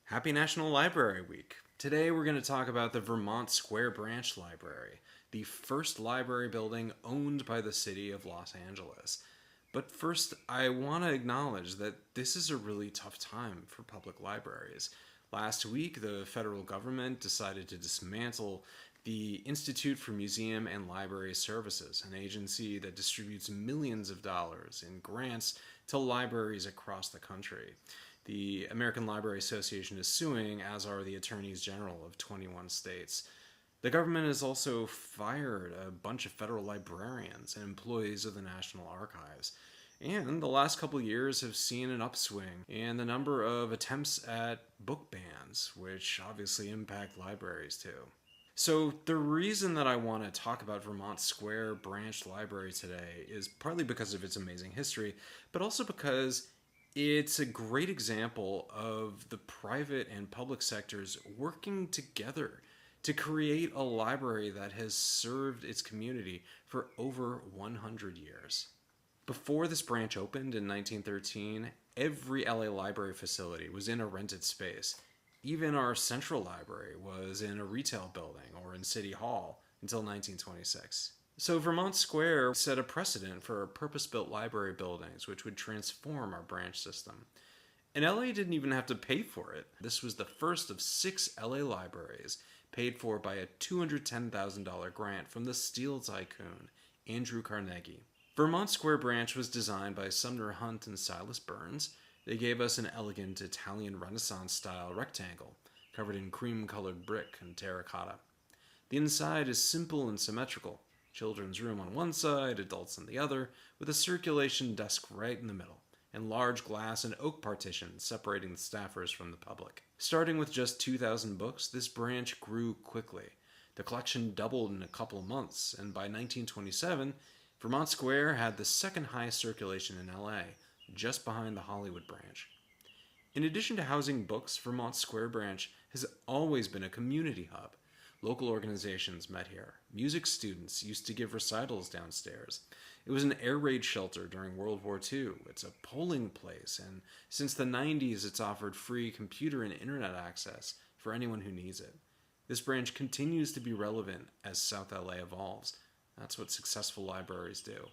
Happy National Library Week! Today we're going to talk about the Vermont Square Branch Library, the first library building owned by the city of Los Angeles. But first, I want to acknowledge that this is a really tough time for public libraries. Last week, the federal government decided to dismantle the Institute for Museum and Library Services, an agency that distributes millions of dollars in grants to libraries across the country. The American Library Association is suing, as are the attorneys general of 21 states. The government has also fired a bunch of federal librarians and employees of the National Archives. And the last couple years have seen an upswing in the number of attempts at book bans, which obviously impact libraries too. So the reason that I want to talk about Vermont Square Branch Library today is partly because of its amazing history, but also because it's a great example of the private and public sectors working together to create a library that has served its community for over 100 years. Before this branch opened in 1913, every LA library facility was in a rented space. Even our central library was in a retail building or in City Hall until 1926. So Vermont Square set a precedent for purpose-built library buildings which would transform our branch system. And LA didn't even have to pay for it. This was the first of 6 LA libraries paid for by a $210,000 grant from the steel tycoon, Andrew Carnegie. Vermont Square Branch was designed by Sumner Hunt Silas Burns. They gave us an elegant Italian Renaissance-style rectangle covered in cream-colored brick and terracotta. The inside is simple and symmetrical. Children's room on one side, adults on the other, with a circulation desk right in the middle, and large glass and oak partitions separating the staffers from the public. Starting with just 2,000 books, this branch grew quickly. The collection doubled in a couple of months, and by 1927, Vermont Square had the second highest circulation in LA, just behind the Hollywood branch. In addition to housing books, Vermont Square Branch has always been a community hub. Local organizations met here. Music students used to give recitals downstairs. It was an air raid shelter during World War II. It's a polling place, and since the 90s it's offered free computer and internet access for anyone who needs it. This branch continues to be relevant as South LA evolves. That's what successful libraries do.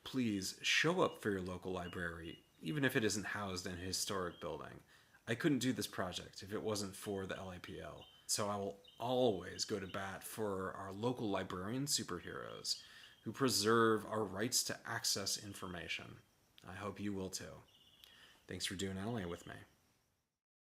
Please show up for your local library, even if it isn't housed in a historic building. I couldn't do this project if it wasn't for the LAPL. So I will always go to bat for our local librarian superheroes who preserve our rights to access information. I hope you will too. Thanks for doing LA with me.